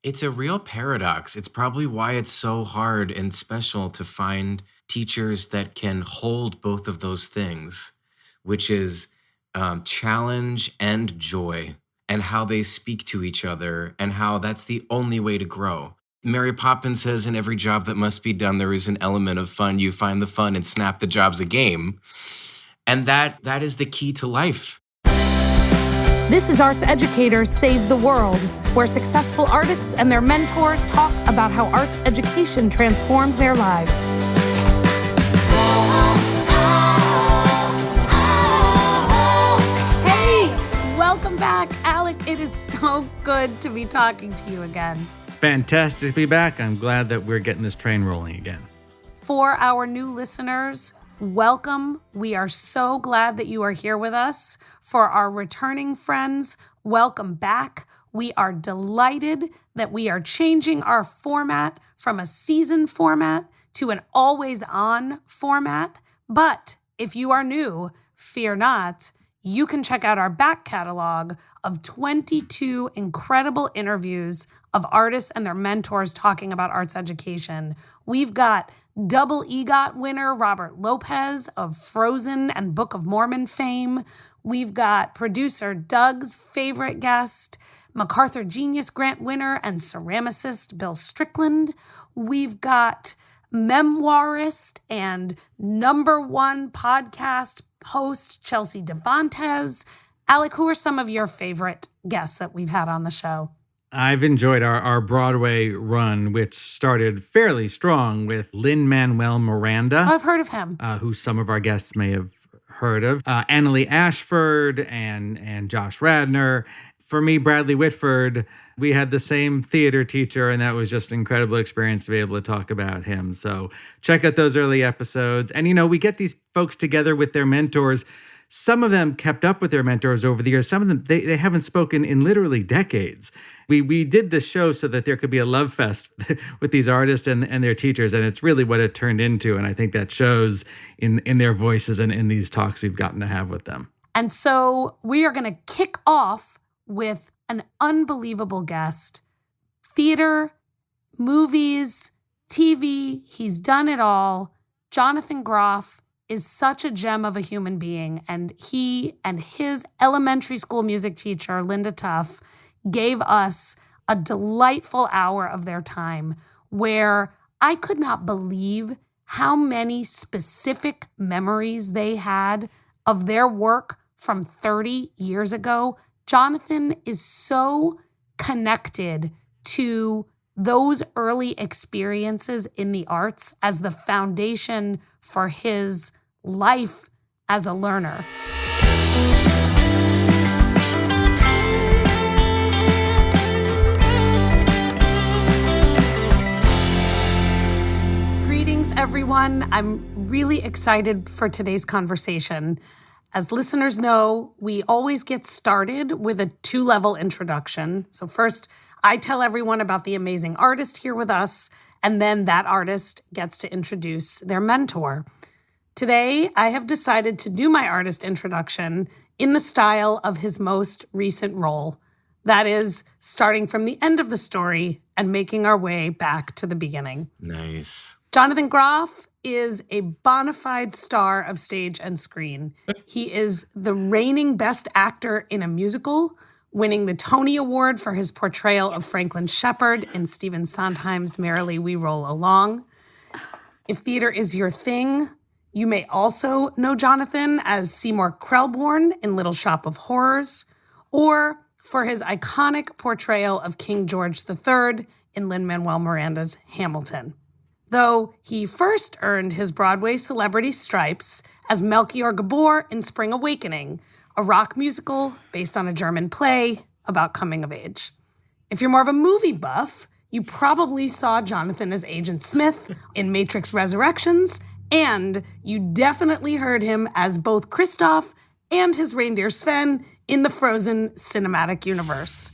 It's a real paradox. It's probably why it's so hard and special to find teachers that can hold both of those things, which is challenge and joy, and how they speak to each other, and how that's the only way to grow. Mary Poppins says, in every job that must be done, there is an element of fun. You find the fun and snap the job's a game. And that is the key to life. This is Arts Educators Save the World, where successful artists and their mentors talk about how arts education transformed their lives. Hey, welcome back, Alec. It is so good to be talking to you again. Fantastic to be back. I'm glad that we're getting this train rolling again. For our new listeners, welcome. We are so glad that you are here with us. For our returning friends, welcome back. We are delighted that we are changing our format from a season format to an always-on format. But if you are new, fear not. You can check out our back catalog of 22 incredible interviews of artists and their mentors talking about arts education. We've got double EGOT winner Robert Lopez of Frozen and Book of Mormon fame. We've got producer Doug's favorite guest, MacArthur Genius Grant winner and ceramicist Bill Strickland. We've got memoirist and #1 podcast host Chelsea Devantez. Alec, who are some of your favorite guests that we've had on the show? I've enjoyed our Broadway run, which started fairly strong with Lin-Manuel Miranda. I've heard of him. Who some of our guests may have heard of. Annalie Ashford and Josh Radnor. For me, Bradley Whitford, we had the same theater teacher, and that was just an incredible experience to be able to talk about him. So check out those early episodes. And, we get these folks together with their mentors. Some of them kept up with their mentors over the years. Some of them, they haven't spoken in literally decades. We did this show so that there could be a love fest with these artists and their teachers, and it's really what it turned into. And I think that shows in their voices and in these talks we've gotten to have with them. And so we are going to kick off with an unbelievable guest. Theater, movies, TV, he's done it all. Jonathan Groff is such a gem of a human being, and he and his elementary school music teacher, Linda Tuff, gave us a delightful hour of their time where I could not believe how many specific memories they had of their work from 30 years ago. Jonathan is so connected to those early experiences in the arts as the foundation for his life as a learner. Greetings, everyone. I'm really excited for today's conversation. As listeners know, we always get started with a 2-level introduction. So first, I tell everyone about the amazing artist here with us, and then that artist gets to introduce their mentor. Today, I have decided to do my artist introduction in the style of his most recent role. That is, starting from the end of the story and making our way back to the beginning. Nice. Jonathan Groff is a bona fide star of stage and screen. He is the reigning best actor in a musical, winning the Tony Award for his portrayal of Franklin Shepard in Stephen Sondheim's Merrily We Roll Along. If theater is your thing, you may also know Jonathan as Seymour Krelborn in Little Shop of Horrors, or for his iconic portrayal of King George III in Lin-Manuel Miranda's Hamilton. Though he first earned his Broadway celebrity stripes as Melchior Gabor in Spring Awakening, a rock musical based on a German play about coming of age. If you're more of a movie buff, you probably saw Jonathan as Agent Smith in Matrix Resurrections, and you definitely heard him as both Kristoff and his reindeer Sven in the Frozen cinematic universe.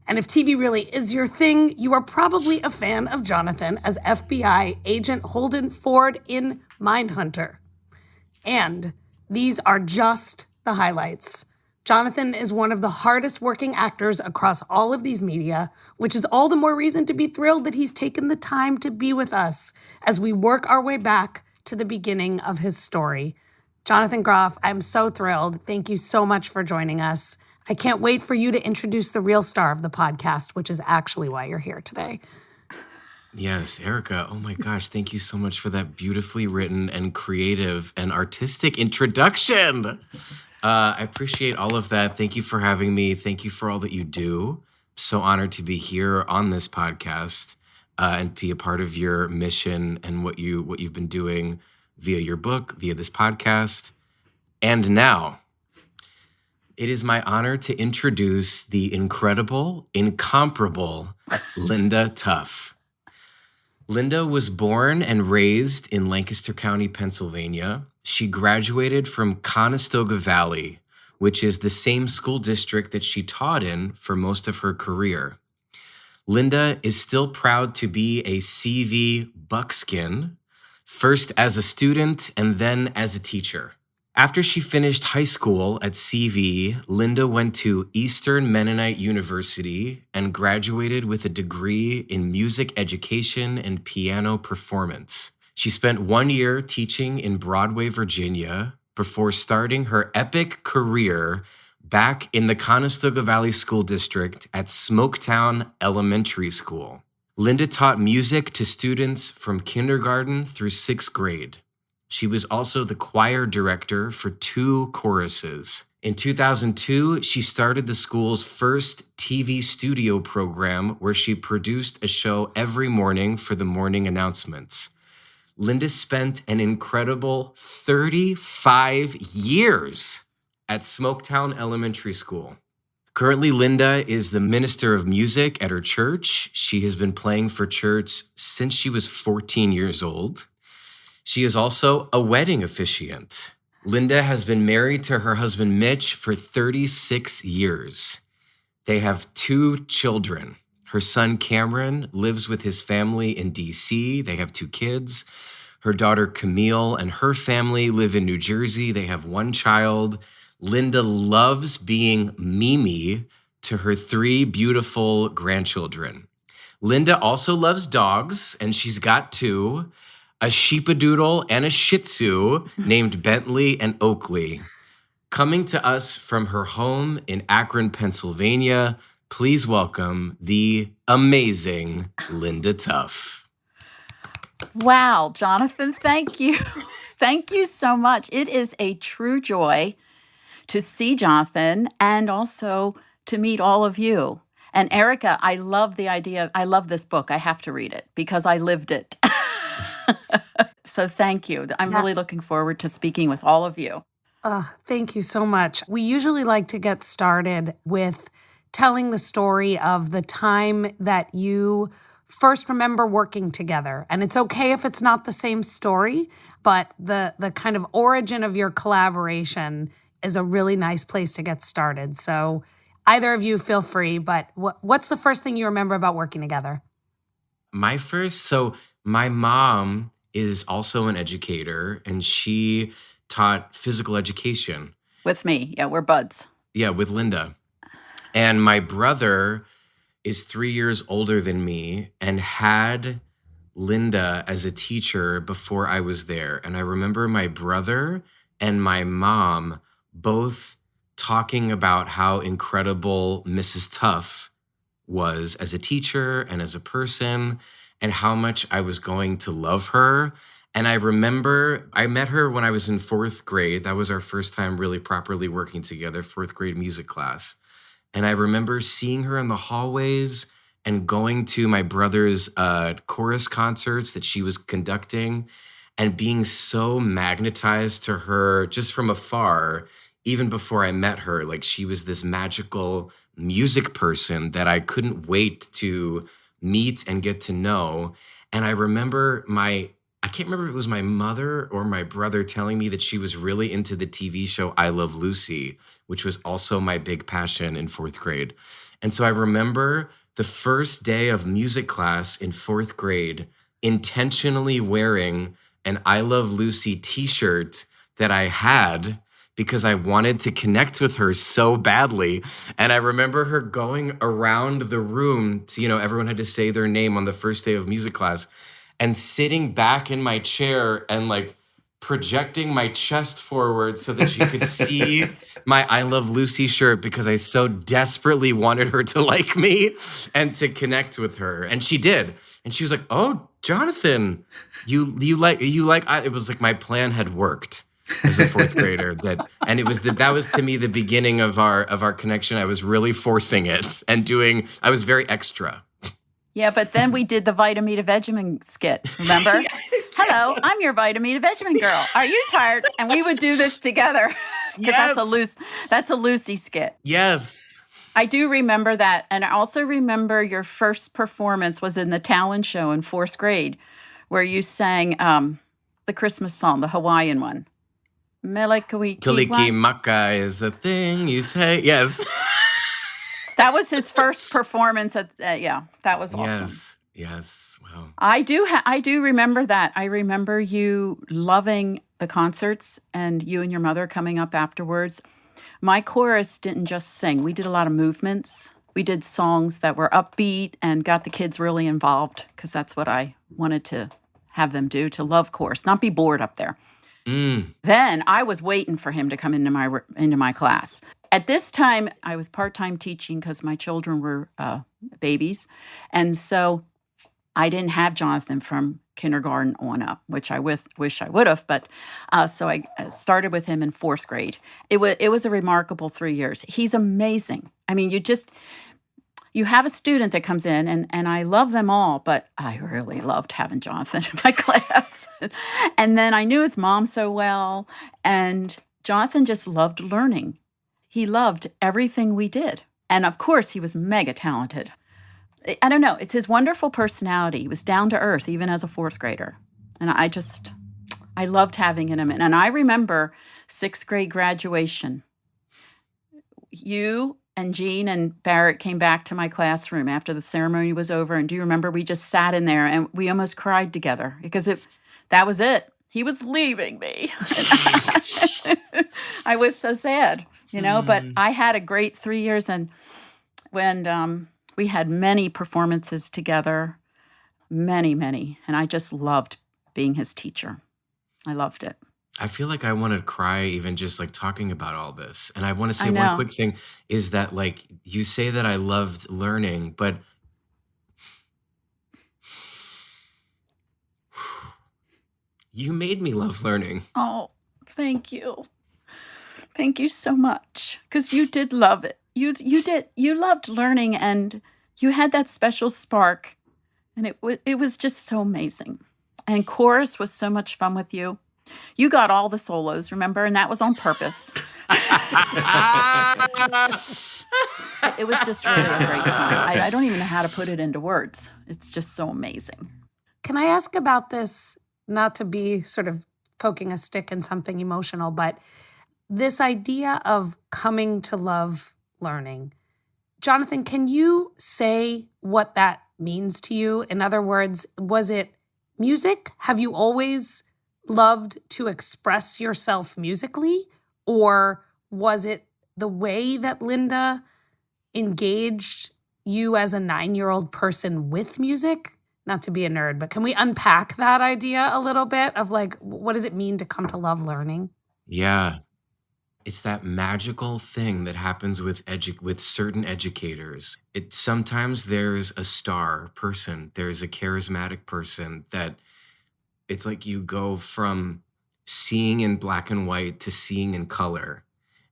And if TV really is your thing, you are probably a fan of Jonathan as FBI agent Holden Ford in Mindhunter. And these are just the highlights. Jonathan is one of the hardest working actors across all of these media, which is all the more reason to be thrilled that he's taken the time to be with us as we work our way back to the beginning of his story. Jonathan Groff, I'm so thrilled. Thank you so much for joining us. I can't wait for you to introduce the real star of the podcast, which is actually why you're here today. Yes, Erica. Oh my gosh. Thank you so much for that beautifully written and creative and artistic introduction. I appreciate all of that. Thank you for having me. Thank you for all that you do. So honored to be here on this podcast and be a part of your mission and what you've been doing via your book, via this podcast. And now, it is my honor to introduce the incredible, incomparable Linda Tuff. Linda was born and raised in Lancaster County, Pennsylvania. She graduated from Conestoga Valley, which is the same school district that she taught in for most of her career. Linda is still proud to be a CV buckskin, first as a student and then as a teacher. After she finished high school at CV, Linda went to Eastern Mennonite University and graduated with a degree in music education and piano performance. She spent 1 year teaching in Broadway, Virginia, before starting her epic career back in the Conestoga Valley School District at Smoketown Elementary School. Linda taught music to students from kindergarten through 6th grade. She was also the choir director for 2 choruses. In 2002, she started the school's first TV studio program where she produced a show every morning for the morning announcements. Linda spent an incredible 35 years at Smoketown Elementary School. Currently, Linda is the minister of music at her church. She has been playing for church since she was 14 years old. She is also a wedding officiant. Linda has been married to her husband, Mitch, for 36 years. They have 2 children. Her son, Cameron, lives with his family in D.C. They have 2 kids. Her daughter, Camille, and her family live in New Jersey. They have 1 child. Linda loves being Mimi to her 3 beautiful grandchildren. Linda also loves dogs, and she's got 2. A sheepadoodle and a shih tzu named Bentley and Oakley. Coming to us from her home in Akron, Pennsylvania, please welcome the amazing Linda Tuff. Wow, Jonathan, thank you. Thank you so much. It is a true joy to see Jonathan and also to meet all of you. And Erica, I love the idea. I love this book. I have to read it because I lived it. So thank you. I'm really looking forward to speaking with all of you. Thank you so much. We usually like to get started with telling the story of the time that you first remember working together. And it's okay if it's not the same story, but the kind of origin of your collaboration is a really nice place to get started. So either of you feel free, but what's the first thing you remember about working together? My mom is also an educator, and she taught physical education. With me. Yeah, we're buds. Yeah, with Linda. And my brother is 3 years older than me and had Linda as a teacher before I was there. And I remember my brother and my mom both talking about how incredible Mrs. Tuff was as a teacher and as a person, and how much I was going to love her. And I remember I met her when I was in 4th grade. That was our first time really properly working together, 4th grade music class. And I remember seeing her in the hallways and going to my brother's chorus concerts that she was conducting and being so magnetized to her just from afar, even before I met her. Like, she was this magical music person that I couldn't wait to meet and get to know. And I remember I can't remember if it was my mother or my brother telling me that she was really into the TV show I Love Lucy, which was also my big passion in 4th grade. And so I remember the first day of music class in 4th grade intentionally wearing an I Love Lucy t-shirt that I had because I wanted to connect with her so badly. And I remember her going around the room to, everyone had to say their name on the first day of music class, and sitting back in my chair and like projecting my chest forward so that she could see my I Love Lucy shirt, because I so desperately wanted her to like me and to connect with her. And she did. And she was like, "Oh, Jonathan, you like it was like my plan had worked as a fourth grader. And it was that was to me the beginning of our connection. I was really forcing it and I was very extra." Yeah, but then we did the Vitamin skit, remember? Hello, I'm your Vitamin girl. Are you tired? And we would do this together. Because that's a Lucy skit. Yes. I do remember that. And I also remember your first performance was in the talent show in fourth grade, where you sang the Christmas song, the Hawaiian one. Kaliki maka is the thing you say. Yes. That was his first performance that was awesome. Yes. Wow. I do remember that. I remember you loving the concerts and you and your mother coming up afterwards. My chorus didn't just sing. We did a lot of movements. We did songs that were upbeat and got the kids really involved, because that's what I wanted to have them do, to love chorus, not be bored up there. Then I was waiting for him to come into my class. At this time, I was part-time teaching because my children were babies. And so I didn't have Jonathan from kindergarten on up, which I wish I would have. But so I started with him in fourth grade. It was a remarkable 3 years. He's amazing. I mean, you have a student that comes in, and I love them all, but I really loved having Jonathan in my class. And then I knew his mom so well, and Jonathan just loved learning. He loved everything we did. And of course, he was mega talented. I don't know. It's his wonderful personality. He was down to earth, even as a fourth grader. And I loved having him. And I remember sixth grade graduation. You and Jean and Barrett came back to my classroom after the ceremony was over. And do you remember we just sat in there and we almost cried together, because that was it. He was leaving me. I was so sad, but I had a great 3 years. And when we had many performances together, many, many. And I just loved being his teacher. I loved it. I feel like I want to cry even just like talking about all this. And I want to say one quick thing is that, like, you say that I loved learning, but you made me love learning. Oh, thank you. Thank you so much. Because you did love it. You did. You loved learning, and you had that special spark. And it was just so amazing. And chorus was so much fun with you. You got all the solos, remember? And that was on purpose. It was just really a great time. I don't even know how to put it into words. It's just so amazing. Can I ask about this, not to be sort of poking a stick in something emotional, but this idea of coming to love learning? Jonathan, can you say what that means to you? In other words, was it music? Have you always loved to express yourself musically? Or was it the way that Linda engaged you as a 9-year-old person with music? Not to be a nerd, but can we unpack that idea a little bit of, like, what does it mean to come to love learning? Yeah. It's that magical thing that happens with certain educators. Sometimes there's a star person, there's a charismatic person that it's like you go from seeing in black and white to seeing in color.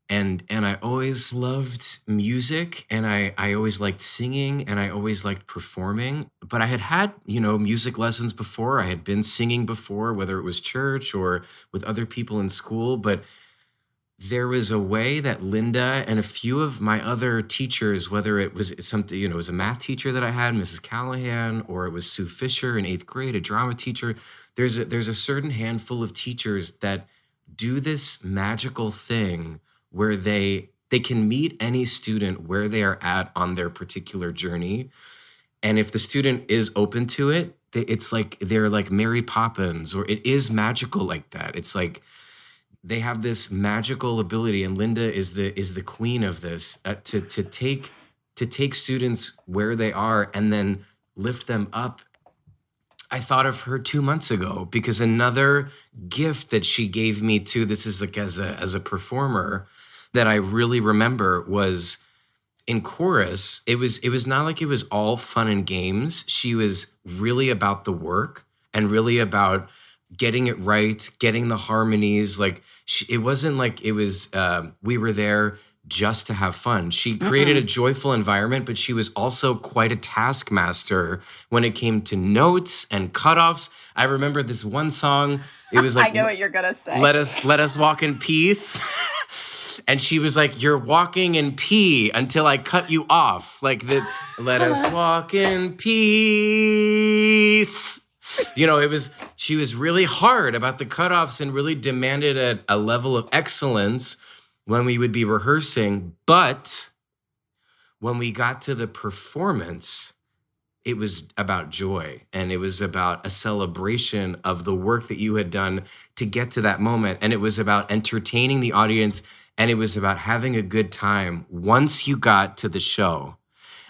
And I always loved music, and I always liked singing, and I always liked performing. But I had music lessons before. I had been singing before, whether it was church or with other people in school. But there was a way that Linda and a few of my other teachers, whether it was something, it was a math teacher that I had, Mrs. Callahan, or it was Sue Fisher in 8th grade, a drama teacher. There's a certain handful of teachers that do this magical thing where they can meet any student where they are at on their particular journey. And if the student is open to it, it's like they're like Mary Poppins, or it is magical like that. It's like they have this magical ability, and Linda is the queen of this, to take students where they are and then lift them up. I thought of her 2 months ago because another gift that she gave me too, this is like as a performer, that I really remember was in chorus. It was not like it was all fun and games. She was really about the work and really about getting it right, getting the harmonies. Like it wasn't like it was we were there just to have fun. She created a joyful environment, but she was also quite a taskmaster when it came to notes and cutoffs. I remember this one song. It was like, I know what you're gonna say. Let us walk in peace. And she was like, you're walking in pee until I cut you off. Like let us walk in peace. She was really hard about the cutoffs and really demanded a level of excellence when we would be rehearsing. But when we got to the performance, it was about joy, and it was about a celebration of the work that you had done to get to that moment. And it was about entertaining the audience, and it was about having a good time once you got to the show.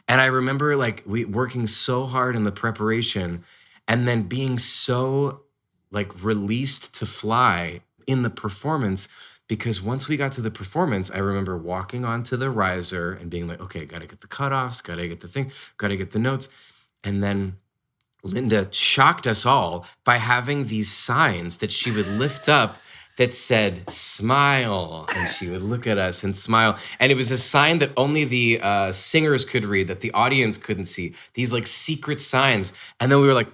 And I remember we working so hard in the preparation and then being so released to fly in the performance. Because once we got to the performance, I remember walking onto the riser and being like, okay, got to get the cutoffs, got to get the thing, got to get the notes. And then Linda shocked us all by having these signs that she would lift up that said, smile. And she would look at us and smile. And it was a sign that only the singers could read, that the audience couldn't see. These secret signs. And then we were like,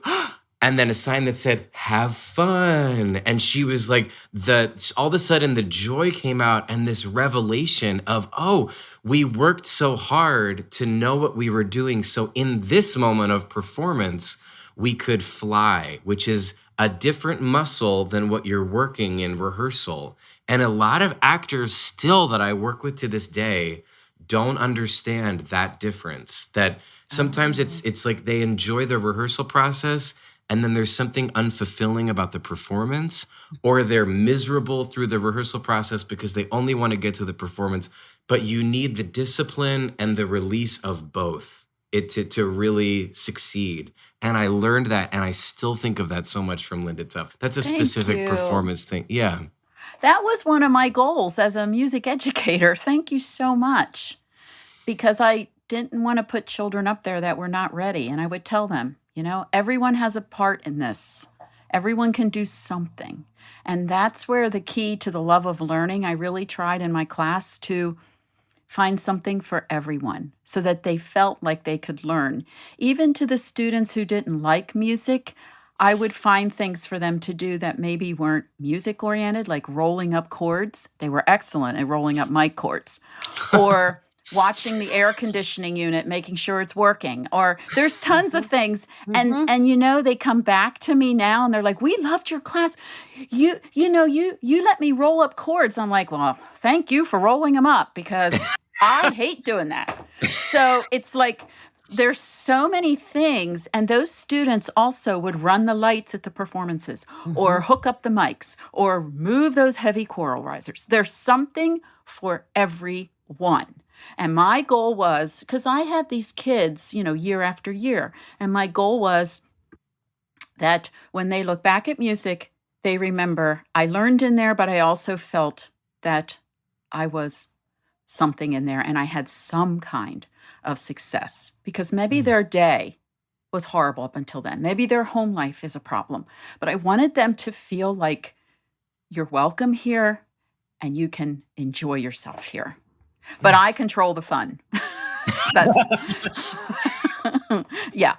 and then a sign that said, have fun. And she was like, all of a sudden the joy came out, and this revelation of, oh, we worked so hard to know what we were doing. So in this moment of performance, we could fly, which is a different muscle than what you're working in rehearsal. And a lot of actors still that I work with to this day don't understand that difference, that sometimes it's like they enjoy the rehearsal process, and then there's something unfulfilling about the performance, or they're miserable through the rehearsal process because they only want to get to the performance. But you need the discipline and the release of both to really succeed. And I learned that, and I still think of that so much from Linda Tuff. That's a specific performance thing. Yeah. That was one of my goals as a music educator. Thank you so much. Because I didn't want to put children up there that were not ready. And I would tell them, everyone has a part in this. Everyone can do something. And that's where the key to the love of learning, I really tried in my class to find something for everyone so that they felt like they could learn. Even to the students who didn't like music, I would find things for them to do that maybe weren't music oriented, like rolling up chords. They were excellent at rolling up mic chords. Or watching the air conditioning unit, making sure it's working, or there's tons of things. And they come back to me now and they're like, we loved your class. You let me roll up chords. I'm like, well, thank you for rolling them up, because I hate doing that. So it's like, there's so many things. And those students also would run the lights at the performances, or hook up the mics, or move those heavy choral risers. There's something for everyone. And my goal was, because I had these kids, year after year, and my goal was that when they look back at music, they remember I learned in there, but I also felt that I was something in there and I had some kind of success, because maybe their day was horrible up until then. Maybe their home life is a problem, but I wanted them to feel like you're welcome here and you can enjoy yourself here. But I control the fun. That's yeah.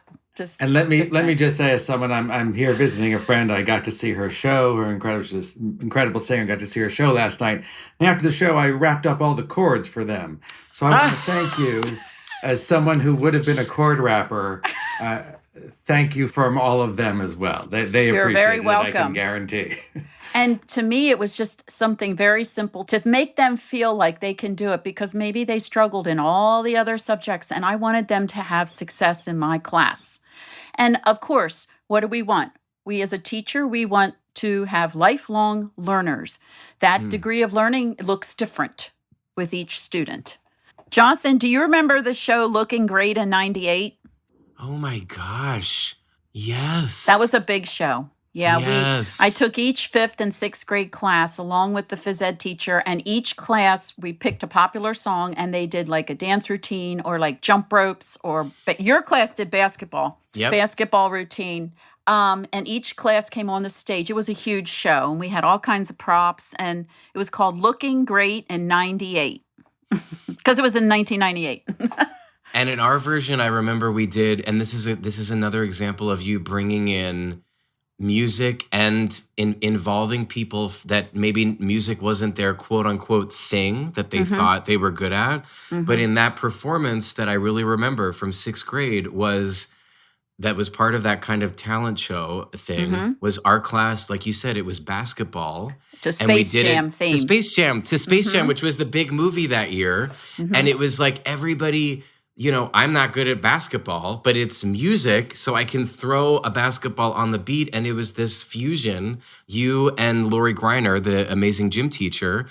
And let me just say, as someone, I'm here visiting a friend. I got to see her show. Her incredible singer. Got to see her show last night. And after the show, I wrapped up all the chords for them. So I want to thank you, as someone who would have been a chord rapper. Thank you from all of them as well. They You're appreciate very it. welcome. I can guarantee. And to me, it was just something very simple to make them feel like they can do it, because maybe they struggled in all the other subjects, and I wanted them to have success in my class. And of course, what do we want? We as a teacher, we want to have lifelong learners. That degree of learning looks different with each student. Jonathan, do you remember the show Looking Great in 98? Oh my gosh. Yes. That was a big show. Yeah, Yes. I took each 5th and 6th grade class along with the phys ed teacher, and each class we picked a popular song and they did like a dance routine or like jump ropes, but your class did basketball. Yep. Basketball routine. And each class came on the stage. It was a huge show and we had all kinds of props, and it was called Looking Great in 98 because it was in 1998. And in our version, I remember we did, and this is another example of you bringing in music and involving people that maybe music wasn't their quote unquote thing that they thought they were good at. But in that performance that I really remember from 6th grade was part of that kind of talent show thing was our class, like you said, it was basketball. To Space Jam theme. To Space Jam, which was the big movie that year. And it was like everybody, I'm not good at basketball, but it's music, so I can throw a basketball on the beat. And it was this fusion, you and Lori Greiner, the amazing gym teacher,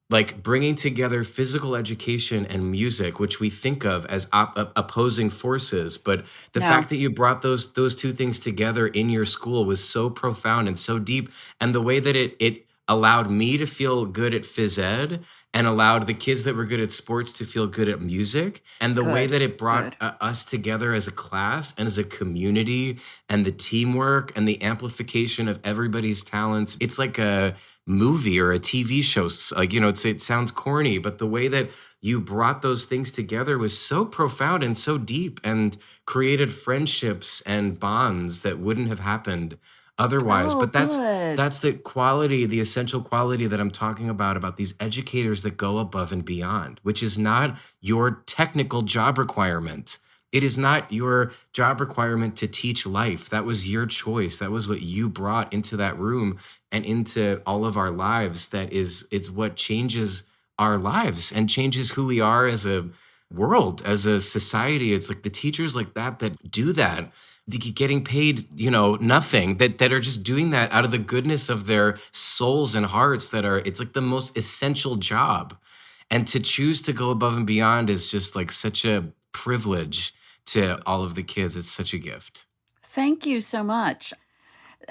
like bringing together physical education and music, which we think of as opposing forces. But the fact that you brought those two things together in your school was so profound and so deep. And the way that it allowed me to feel good at phys ed and allowed the kids that were good at sports to feel good at music, and the way that it brought us together as a class and as a community, and the teamwork and the amplification of everybody's talents. It's like a movie or a TV show. Like, it sounds corny, but the way that you brought those things together was so profound and so deep, and created friendships and bonds that wouldn't have happened otherwise. But that's the quality, the essential quality that I'm talking about these educators that go above and beyond, which is not your technical job requirement. It is not your job requirement to teach life. That was your choice. That was what you brought into that room and into all of our lives. That is what changes our lives and changes who we are as a world, as a society. It's like the teachers like that do that, getting paid, nothing, that are just doing that out of the goodness of their souls and hearts, it's like the most essential job. And to choose to go above and beyond is just like such a privilege to all of the kids. It's such a gift. Thank you so much.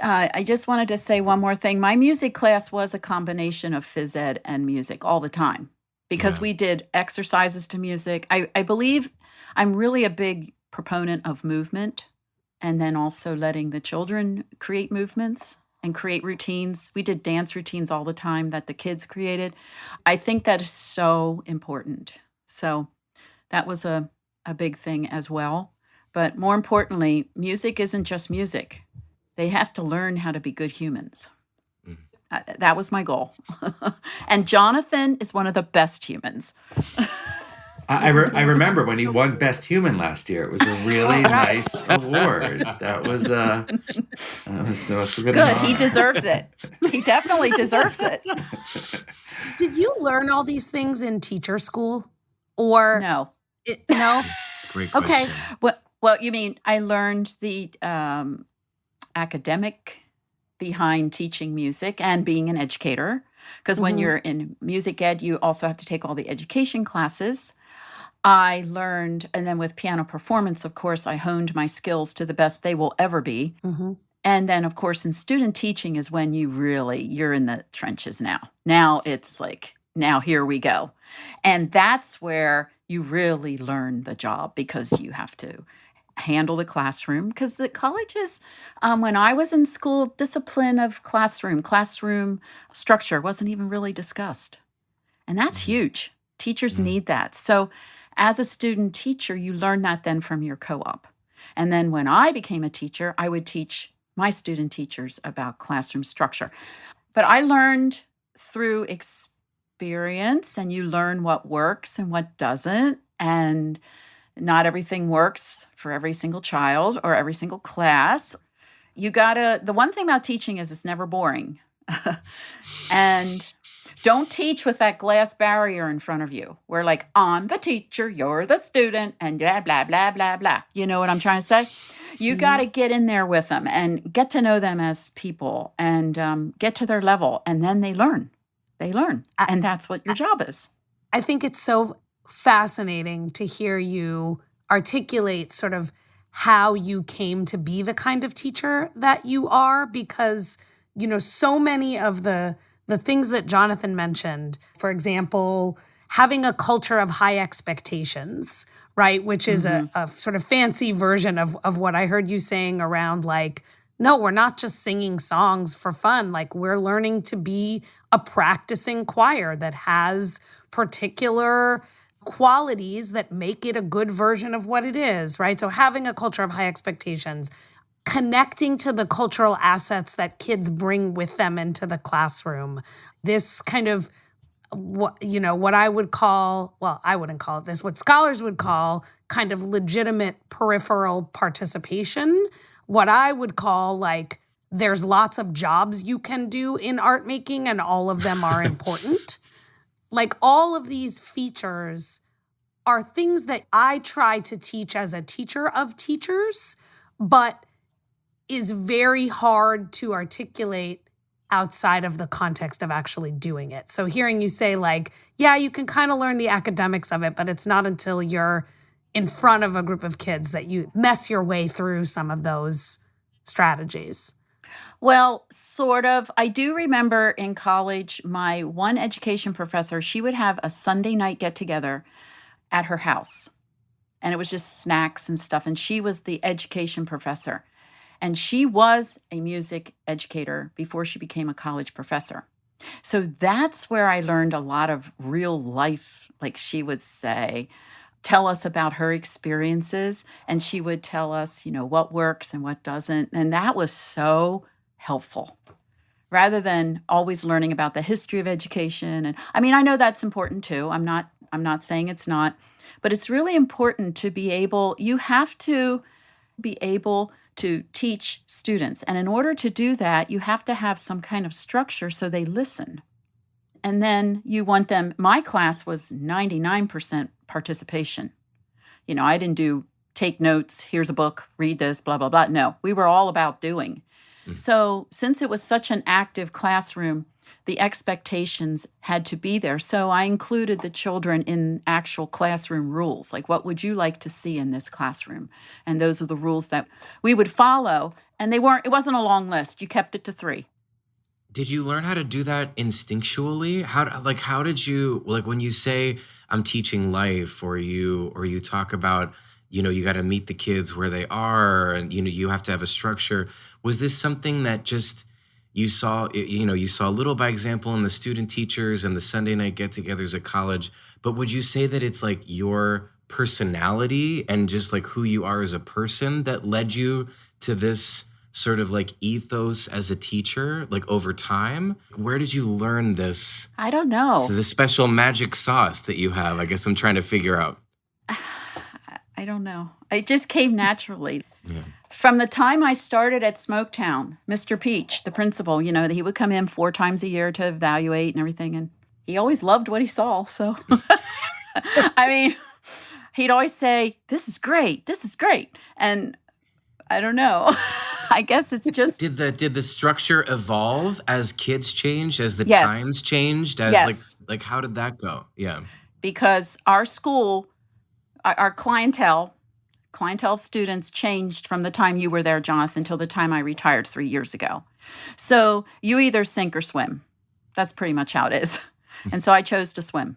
I just wanted to say one more thing. My music class was a combination of phys ed and music all the time because we did exercises to music. I believe I'm really a big proponent of movement, and then also letting the children create movements and create routines. We did dance routines all the time that the kids created. I think that is so important. So that was a big thing as well. But more importantly, music isn't just music. They have to learn how to be good humans. That was my goal. And Jonathan is one of the best humans. I remember when he won Best Human last year. It was a really nice award. That was a good. Good. He deserves it. He definitely deserves it. Did you learn all these things in teacher school, or no? No. Great question. Okay. Well, you mean I learned the academic behind teaching music and being an educator, because when you're in music ed, you also have to take all the education classes. I learned, and then with piano performance, of course, I honed my skills to the best they will ever be. And then, of course, in student teaching is when you're in the trenches now. Now it's like, now here we go. And that's where you really learn the job, because you have to handle the classroom, because the colleges, when I was in school, discipline of classroom structure wasn't even really discussed. And that's huge. Teachers need that. So as a student teacher, you learn that then from your co-op. And then when I became a teacher, I would teach my student teachers about classroom structure. But I learned through experience, and you learn what works and what doesn't. And not everything works for every single child or every single class. The one thing about teaching is it's never boring. And don't teach with that glass barrier in front of you. Where I'm the teacher, you're the student, and blah, blah, blah, blah, blah. You know what I'm trying to say? You got to get in there with them and get to know them as people and get to their level. And then they learn. They learn. And that's what your job is. I think it's so fascinating to hear you articulate sort of how you came to be the kind of teacher that you are, because, so many of the things that Jonathan mentioned, for example, having a culture of high expectations, right? Which is a sort of fancy version of what I heard you saying around like, no, we're not just singing songs for fun. Like, we're learning to be a practicing choir that has particular qualities that make it a good version of what it is, right? So having a culture of high expectations, connecting to the cultural assets that kids bring with them into the classroom, this kind of what I would call, well, I wouldn't call it this, what scholars would call kind of legitimate peripheral participation, what I would call like there's lots of jobs you can do in art making and all of them are important. Like all of these features are things that I try to teach as a teacher of teachers, but is very hard to articulate outside of the context of actually doing it. So hearing you say like, yeah, you can kind of learn the academics of it, but it's not until you're in front of a group of kids that you mess your way through some of those strategies. Well, sort of. I do remember in college, my one education professor, she would have a Sunday night get-together at her house. And it was just snacks and stuff. And she was the education professor. And she was a music educator before she became a college professor. So that's where I learned a lot of real life, like she would say, tell us about her experiences. And she would tell us, what works and what doesn't. And that was so helpful, rather than always learning about the history of education. And I mean, I know that's important too. I'm not saying it's not, but it's really important to be able, you have to be able to teach students. And in order to do that, you have to have some kind of structure so they listen. And then you want them, my class was 99% participation. I didn't do take notes, here's a book, read this, blah, blah, blah. No, we were all about doing. So since it was such an active classroom, the expectations had to be there. So I included the children in actual classroom rules. Like, what would you like to see in this classroom? And those are the rules that we would follow. And it wasn't a long list. You kept it to 3. Did you learn how to do that instinctually? How did you, like when you say I'm teaching life, or you talk about, you got to meet the kids where they are, and you have to have a structure. Was this something that just you saw little by example in the student teachers and the Sunday night get-togethers at college, but would you say that it's like your personality and just like who you are as a person that led you to this sort of like ethos as a teacher, like over time? Where did you learn this? I don't know. So the special magic sauce that you have, I guess I'm trying to figure out. I don't know. It just came naturally. Yeah. From the time I started at Smoketown, Mr. Peach, the principal, he would come in 4 times a year to evaluate and everything. And he always loved what he saw. So, I mean, he'd always say, this is great. This is great. And I don't know. I guess it's just. Did the structure evolve as kids changed, as the Yes. times changed? As Yes. like how did that go? Yeah. Because our school, our clientele of students changed from the time you were there, Jonathan, till the time I retired 3 years ago. So you either sink or swim. That's pretty much how it is. And so I chose to swim.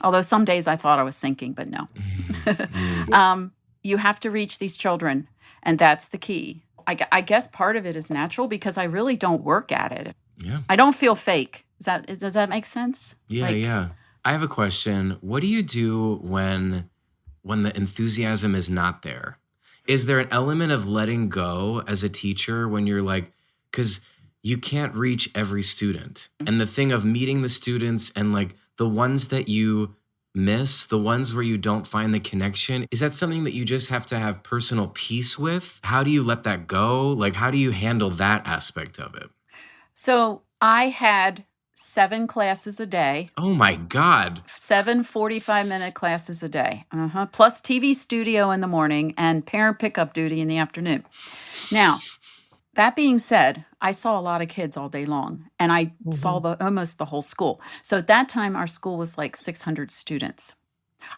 Although some days I thought I was sinking, but no. You have to reach these children, and that's the key. I guess part of it is natural because I really don't work at it. Yeah. I don't feel fake. Does that make sense? Yeah, yeah. I have a question. What do you do when the enthusiasm is not there? Is there an element of letting go as a teacher when you're like, because you can't reach every student, and the thing of meeting the students and like the ones that you miss, the ones where you don't find the connection, is that something that you just have to have personal peace with? How do you let that go? Like, how do you handle that aspect of it? So I had 7 classes a day. Oh my God. 7 45-minute classes a day. Plus TV studio in the morning and parent pickup duty in the afternoon. Now, that being said, I saw a lot of kids all day long, and I saw almost the whole school. So at that time, our school was like 600 students.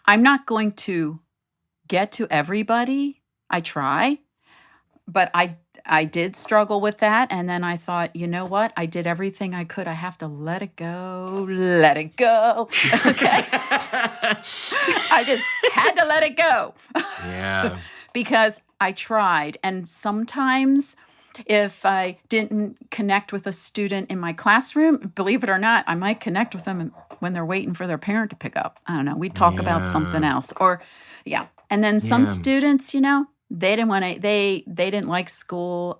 I'm not going to get to everybody. I try, but I did struggle with that. And then I thought, you know what? I did everything I could. I have to let it go, let it go. Okay. I just had to let it go. Yeah. Because I tried. And sometimes if I didn't connect with a student in my classroom, believe it or not, I might connect with them when they're waiting for their parent to pick up. I don't know. We'd talk about something else. Or, yeah. And then some students, they didn't want to, they didn't like school.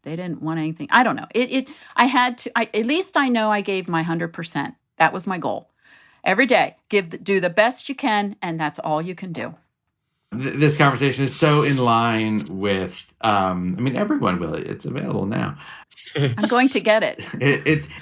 They didn't want anything. I don't know. I had to, at least I know I gave my 100%. That was my goal. Every day, do the best you can, and that's all you can do. This conversation is so in line with, everyone will. It's available now. I'm going to get it.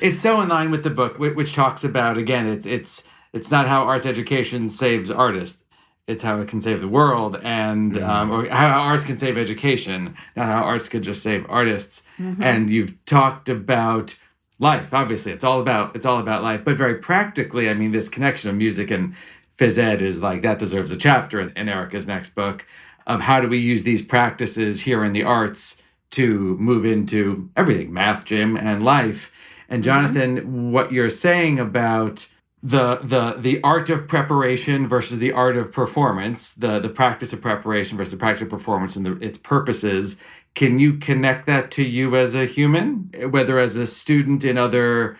It's so in line with the book, which talks about, again, it's not how arts education saves artists. It's how it can save the world, and or how arts can save education, not how arts could just save artists. And you've talked about life. Obviously, it's all about life, but very practically, this connection of music and phys ed is like, that deserves a chapter in Erica's next book of how do we use these practices here in the arts to move into everything, math, gym, and life. And Jonathan, what you're saying about the art of preparation versus the art of performance, the practice of preparation versus the practice of performance and its purposes, can you connect that to you as a human, whether as a student in other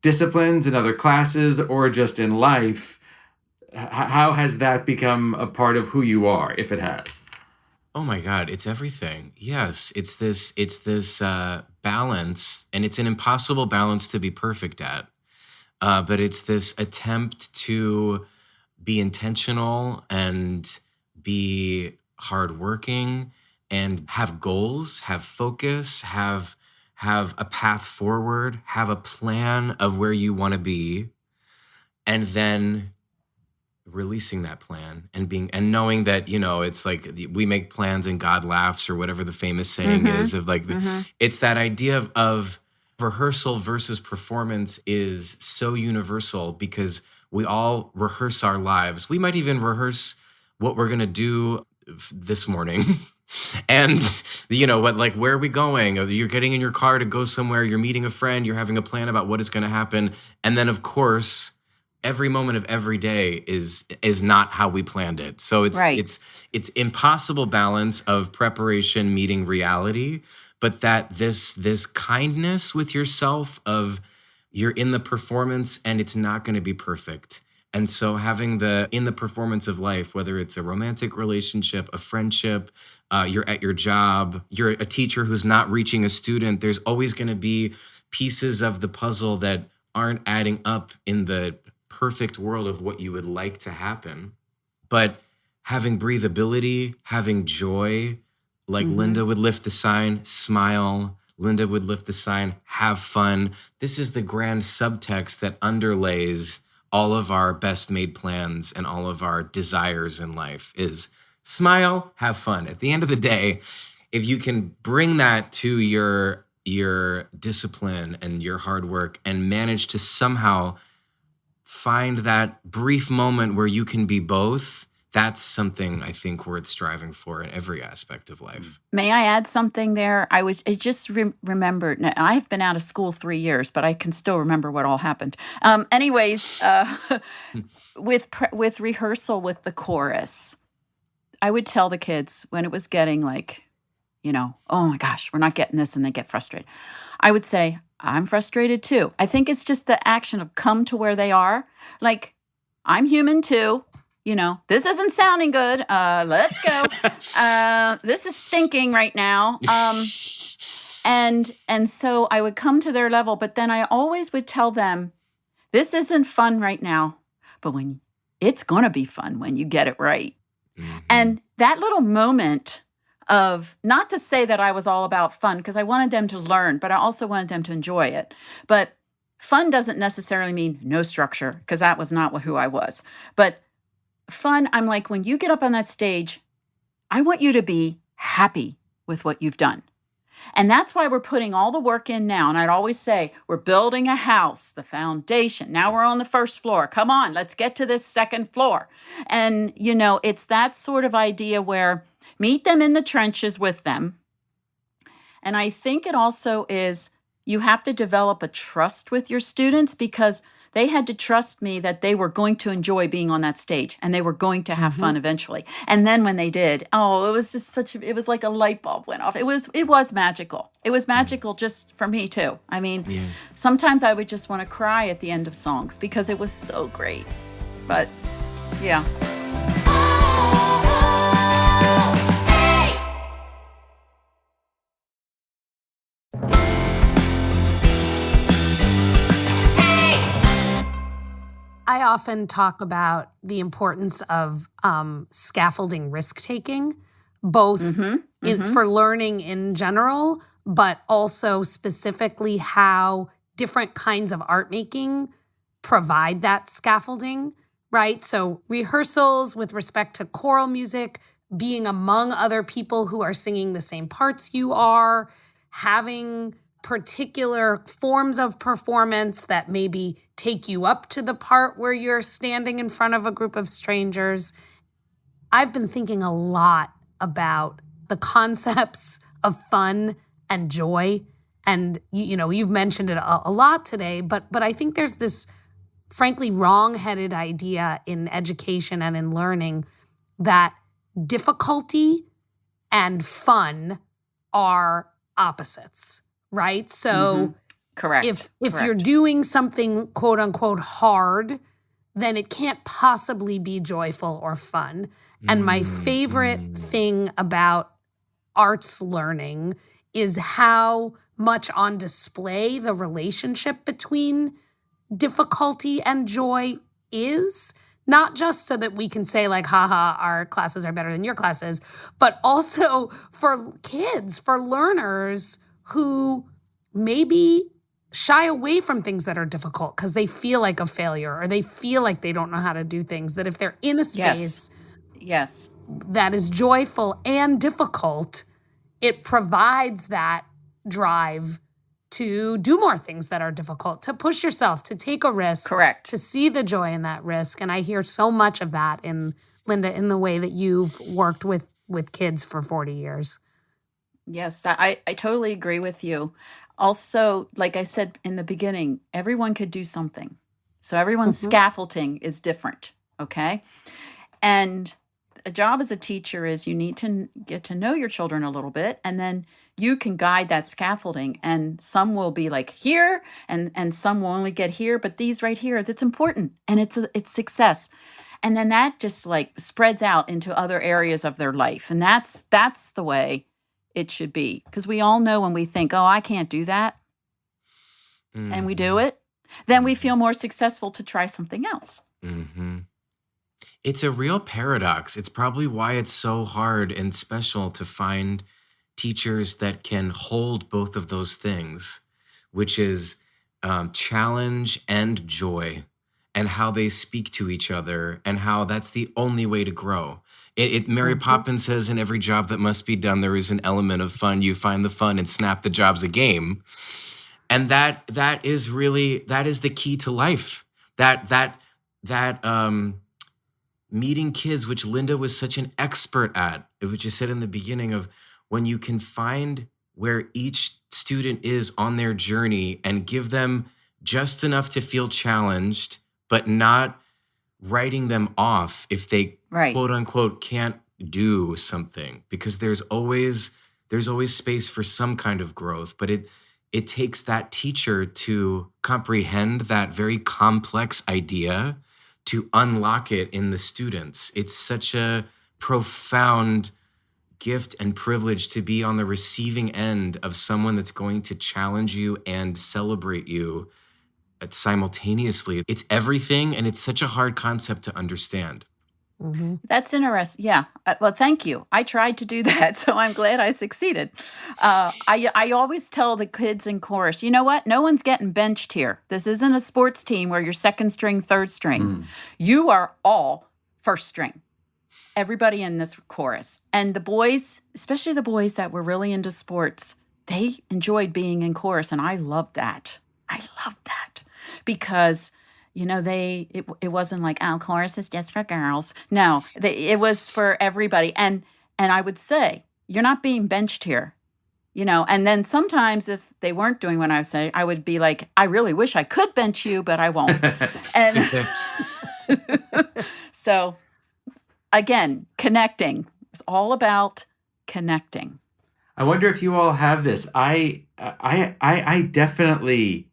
disciplines, in other classes, or just in life? How has that become a part of who you are, if it has? Oh my God, it's everything. Yes, it's this balance, and it's an impossible balance to be perfect at. But it's this attempt to be intentional and be hardworking and have goals, have focus, have a path forward, have a plan of where you want to be, and then releasing that plan and knowing that, it's like we make plans and God laughs, or whatever the famous saying is of like, it's that idea of rehearsal versus performance is so universal because we all rehearse our lives. We might even rehearse what we're going to do this morning. And where are we going? You're getting in your car to go somewhere, you're meeting a friend, you're having a plan about what is going to happen. And then of course, every moment of every day is not how we planned it. So it's impossible balance of preparation meeting reality, but that this kindness with yourself of you're in the performance and it's not going to be perfect. And so having in the performance of life, whether it's a romantic relationship, a friendship, you're at your job, you're a teacher who's not reaching a student, there's always going to be pieces of the puzzle that aren't adding up in the perfect world of what you would like to happen. But having breathability, having joy, like Linda would lift the sign, smile. Linda would lift the sign, have fun. This is the grand subtext that underlays all of our best made plans and all of our desires in life is smile, have fun. At the end of the day, if you can bring that to your discipline and your hard work and manage to somehow find that brief moment where you can be both, that's something I think worth striving for in every aspect of life. May I add something there? I just remembered. Now, I've been out of school 3 years, but I can still remember what all happened. With rehearsal with the chorus, I would tell the kids when it was getting like, oh my gosh, we're not getting this, and they get frustrated. I would say, I'm frustrated too. I think it's just the action of come to where they are. Like, I'm human too. This isn't sounding good. Let's go. This is stinking right now. And so I would come to their level, but then I always would tell them, this isn't fun right now, but when it's going to be fun when you get it right. And that little moment of, not to say that I was all about fun, because I wanted them to learn, but I also wanted them to enjoy it. But Fun doesn't necessarily mean no structure, because that was not who I was. But fun, I'm like, when you get up on that stage, I want you to be happy with what you've done. And that's why we're putting all the work in now. And I'd always say, we're building a house, the foundation. Now we're on the first floor. Come on, let's get to this second floor. And, it's that sort of idea where meet them in the trenches with them. And I think it also is you have to develop a trust with your students, because they had to trust me that they were going to enjoy being on that stage and they were going to have fun eventually. And then when they did, it was just it was like a light bulb went off. It was magical. It was magical just for me too. I mean, sometimes I would just want to cry at the end of songs because it was so great. But yeah. I often talk about the importance of scaffolding risk-taking, both for learning in general, but also specifically how different kinds of art making provide that scaffolding, right? So rehearsals with respect to choral music, being among other people who are singing the same parts you are, having particular forms of performance that maybe take you up to the part where you're standing in front of a group of strangers. I've been thinking a lot about the concepts of fun and joy. And, you've mentioned it a lot today, but I think there's this frankly wrong-headed idea in education and in learning that difficulty and fun are opposites, right? So correct. If you're doing something quote unquote hard, then it can't possibly be joyful or fun. And my favorite thing about arts learning is how much on display the relationship between difficulty and joy is. Not just so that we can say like, haha, our classes are better than your classes, but also for kids, for learners who maybe shy away from things that are difficult because they feel like a failure or they feel like they don't know how to do things, that if they're in a space yes, that is joyful and difficult, it provides that drive to do more things that are difficult, to push yourself, to take a risk, correct, to see the joy in that risk. And I hear so much of that in Linda, in the way that you've worked with kids for 40 years. Yes, I totally agree with you. Also, like I said in the beginning, everyone could do something. So everyone's scaffolding is different, okay? And a job as a teacher is you need to get to know your children a little bit, and then you can guide that scaffolding. And some will be like here, and some will only get here, but these right here, that's important, and it's success. And then that just like spreads out into other areas of their life. And that's the way it should be. Because we all know when we think, oh, I can't do that, and we do it, then we feel more successful to try something else. It's a real paradox. It's probably why it's so hard and special to find teachers that can hold both of those things, which is challenge and joy, and how they speak to each other, and how that's the only way to grow. Mary Poppins says, in every job that must be done, there is an element of fun. You find the fun and snap, the job's a game. And that is the key to life. That meeting kids, which Linda was such an expert at, which you said in the beginning, of when you can find where each student is on their journey and give them just enough to feel challenged, but not writing them off if they quote unquote can't do something, because there's always space for some kind of growth. But it takes that teacher to comprehend that very complex idea, to unlock it in the students. It's such a profound gift and privilege to be on the receiving end of someone that's going to challenge you and celebrate you simultaneously. It's everything, and it's such a hard concept to understand. That's interesting. Yeah. Well, thank you. I tried to do that, so I'm glad I succeeded. I always tell the kids in chorus, you know what? No one's getting benched here. This isn't a sports team where you're second string, third string. You are all first string. Everybody in this chorus. And the boys, especially the boys that were really into sports, they enjoyed being in chorus, and I loved that. I loved that because it wasn't like, oh, chorus is just for girls. No, it was for everybody. And I would say, you're not being benched here, and then sometimes if they weren't doing what I was saying, I would be like, I really wish I could bench you, but I won't. And so again, connecting. It's all about connecting. I wonder if you all have this. I definitely,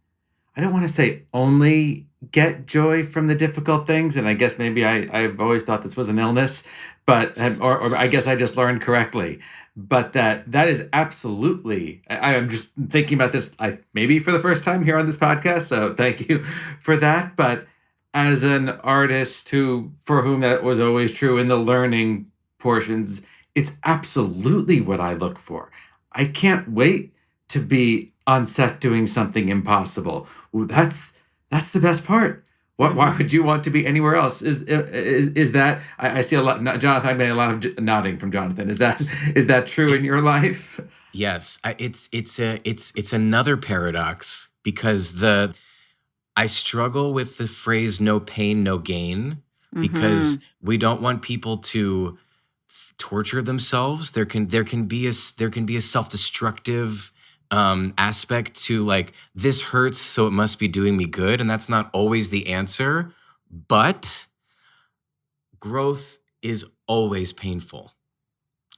I don't want to say only get joy from the difficult things, and I guess maybe I've always thought this was an illness, but or I guess I just learned correctly. But that is absolutely. I'm just thinking about this. Maybe for the first time here on this podcast, so thank you for that. But as an artist for whom that was always true in the learning portions, it's absolutely what I look for. I can't wait to be on set doing something impossible. That's the best part. Why would you want to be anywhere else? Is that I see a lot, Jonathan? I'm getting a lot of nodding from Jonathan. Is that true in your life? Yes, it's another paradox because I struggle with the phrase "no pain, no gain" because we don't want people to torture themselves. There can be a self-destructive aspect to like, this hurts, so it must be doing me good, and that's not always the answer. But growth is always painful.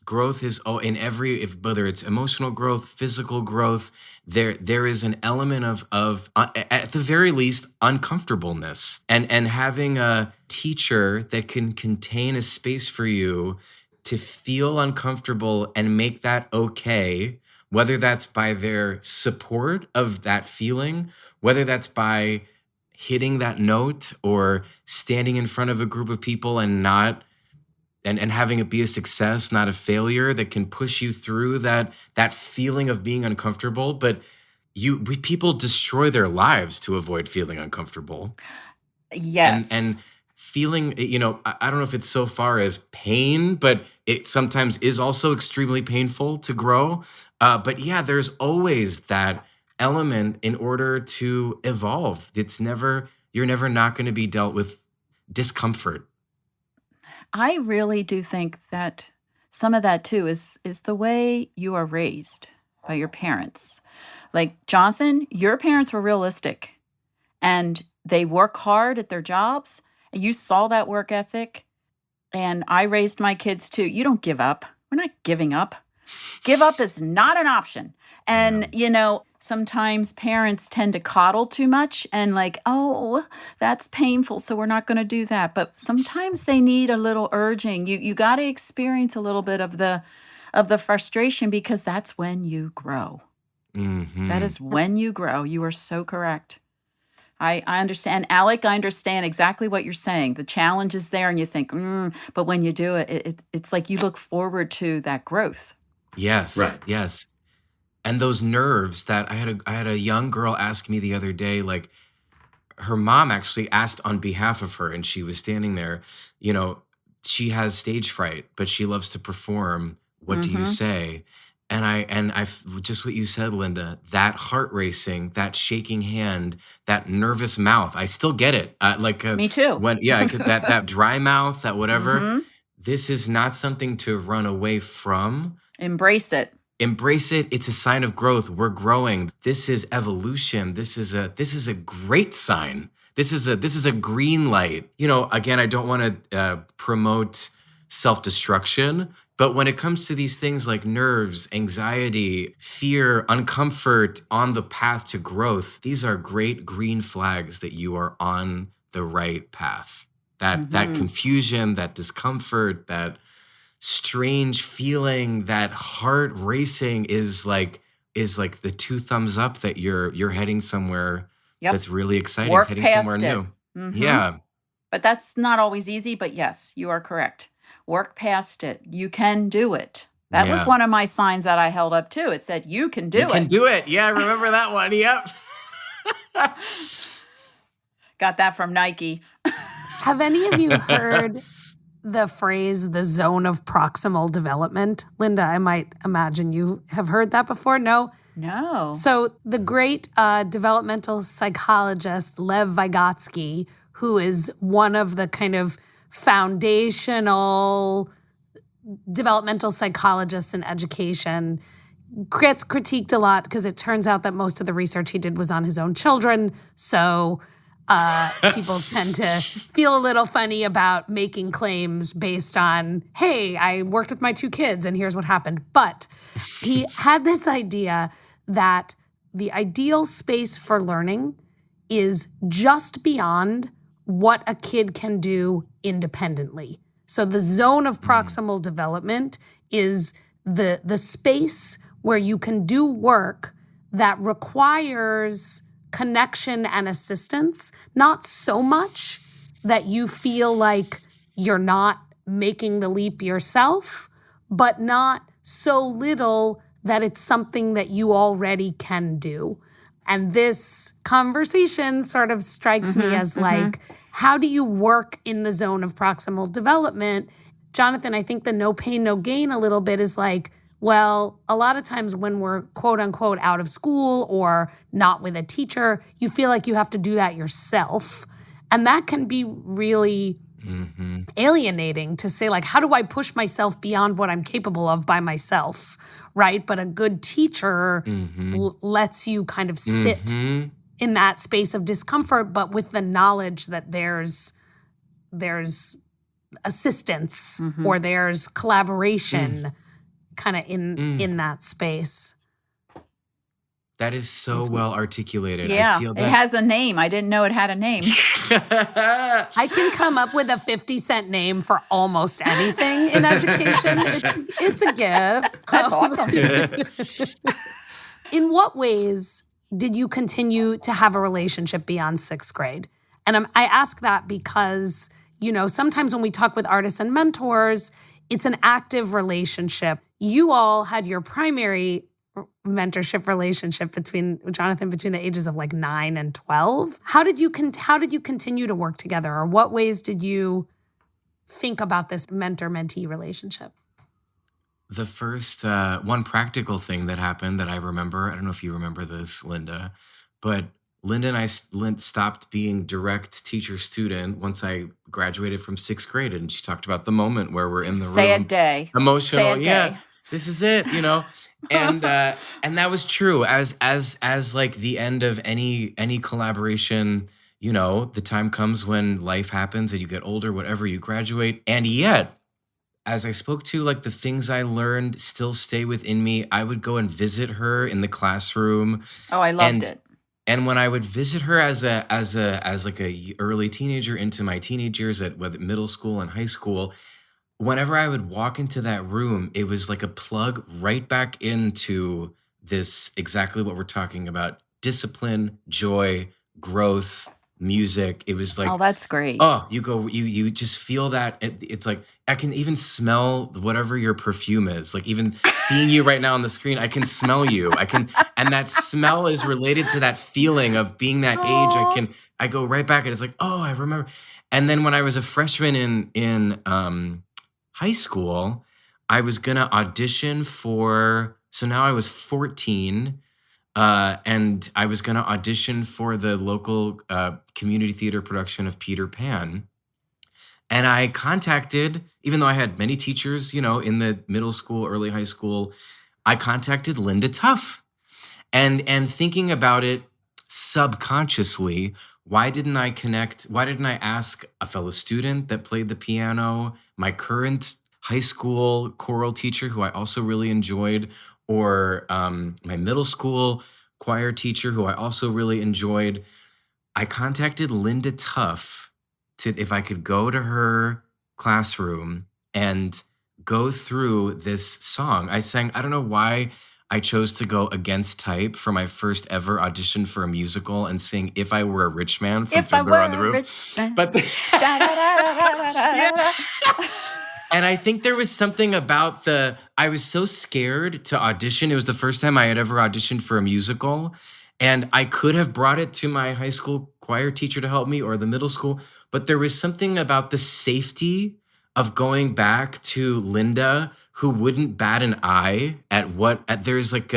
Growth is whether it's emotional growth, physical growth, there is an element of at the very least uncomfortableness, and having a teacher that can contain a space for you to feel uncomfortable and make that okay, whether that's by their support of that feeling, whether that's by hitting that note or standing in front of a group of people and not and having it be a success, not a failure, that can push you through that feeling of being uncomfortable. But people destroy their lives to avoid feeling uncomfortable. Yes. And feeling, I don't know if it's so far as pain, but it sometimes is also extremely painful to grow. But yeah, there's always that element in order to evolve. You're never not going to be dealt with discomfort. I really do think that some of that too is the way you are raised by your parents. Like, Jonathan, your parents were realistic and they work hard at their jobs, and you saw that work ethic. And I raised my kids too. You don't give up. We're not giving up. Give up is not an option. And, sometimes parents tend to coddle too much and like, oh, that's painful, so we're not going to do that. But sometimes they need a little urging. You got to experience a little bit of the frustration, because that's when you grow. That is when you grow. You are so correct. I understand. Alec, I understand exactly what you're saying. The challenge is there and you think, but when you do it, it's like you look forward to that growth. Yes. Right. Yes. And those nerves that I had a young girl ask me the other day, like, her mom actually asked on behalf of her, and she was standing there, she has stage fright, but she loves to perform. What do you say? And I just what you said, Linda, that heart racing, that shaking hand, that nervous mouth. I still get it. Me too. I get that dry mouth, that whatever. This is not something to run away from. Embrace it. Embrace it. It's a sign of growth. We're growing. This is evolution. This is a great sign. This is a green light. Again, I don't want to promote self-destruction, but when it comes to these things like nerves, anxiety, fear, uncomfort on the path to growth, these are great green flags that you are on the right path. That confusion, that discomfort, that strange feeling, that heart racing is like the 2 thumbs up that you're heading somewhere that's really exciting, heading somewhere new. Yeah. But that's not always easy, but yes, you are correct. Work past it. You can do it. That was Yeah. one of my signs that I held up too. It said, you can do You it. can do it. Yeah, I remember that one. Yep. Got that from Nike. Have any of you heard the phrase, the zone of proximal development? Linda, I might imagine you have heard that before. No? No. So the great developmental psychologist, Lev Vygotsky, who is one of the kind of foundational developmental psychologists in education, gets critiqued a lot because it turns out that most of the research he did was on his own children. So people tend to feel a little funny about making claims based on, hey, I worked with my 2 kids and here's what happened. But he had this idea that the ideal space for learning is just beyond what a kid can do independently. So the zone of proximal development is the space where you can do work that requires connection and assistance, not so much that you feel like you're not making the leap yourself, but not so little that it's something that you already can do. And this conversation sort of strikes me as like, how do you work in the zone of proximal development? Jonathan, I think the no pain, no gain a little bit is like, well, a lot of times when we're quote unquote out of school or not with a teacher, you feel like you have to do that yourself. And that can be really alienating to say, like, how do I push myself beyond what I'm capable of by myself, right? But a good teacher lets you kind of sit in that space of discomfort, but with the knowledge that there's assistance or there's collaboration kind of in that space. That is so well articulated. Yeah, I feel it that. has a name. I didn't know it had a name. I can come up with a 50-cent name for almost anything in education. It's a gift. That's awesome. In what ways did you continue to have a relationship beyond 6th grade? And I ask that because, you know, sometimes when we talk with artists and mentors, it's an active relationship. You all had your primary mentorship relationship between the ages of like 9 and 12. How did you continue to work together, or what ways did you think about this mentor-mentee relationship? The first one practical thing that happened that I remember, I don't know if you remember this, Linda, but Linda and I stopped being direct teacher-student once I graduated from 6th grade, and she talked about the moment where we're in the room. Sad day. Emotional. Sad Yeah, day. this is it, you know? And that was true as like the end of any collaboration. You know, the time comes when life happens and you get older, whatever, you graduate. And yet, as I spoke to, like, the things I learned still stay within me. I would go and visit her in the classroom. Oh, I loved it. And when I would visit her as like a early teenager into my teenage years at whether middle school and high school, whenever I would walk into that room, it was like a plug right back into this, exactly what we're talking about: discipline, joy, growth, music. It was like, Oh, that's great. oh, you just feel that. It's like, I can even smell whatever your perfume is. Like, even seeing you right now on the screen, I can smell you. And that smell is related to that feeling of being that age. I go right back and it's like, oh, I remember. And then when I was a freshman in high school, I was gonna audition for, so now I was 14, and I was gonna audition for the local community theater production of Peter Pan. And I contacted, even though I had many teachers, you know, in the middle school, early high school, I contacted Linda Tuff. And thinking about it subconsciously, why didn't I ask a fellow student that played the piano, my current high school choral teacher, who I also really enjoyed, or my middle school choir teacher, who I also really enjoyed? I contacted Linda Tuff if I could go to her classroom and go through this song. I sang, I don't know why I chose to go against type for my first ever audition for a musical and sing "If I Were a Rich Man" from If I Fiddler on the were a Roof. rich man. But yeah. Da-da-da-da-da-da-da. And I think there was something about I was so scared to audition. It was the first time I had ever auditioned for a musical. And I could have brought it to my high school choir teacher to help me or the middle school. But there was something about the safety of going back to Linda, who wouldn't bat an eye there's like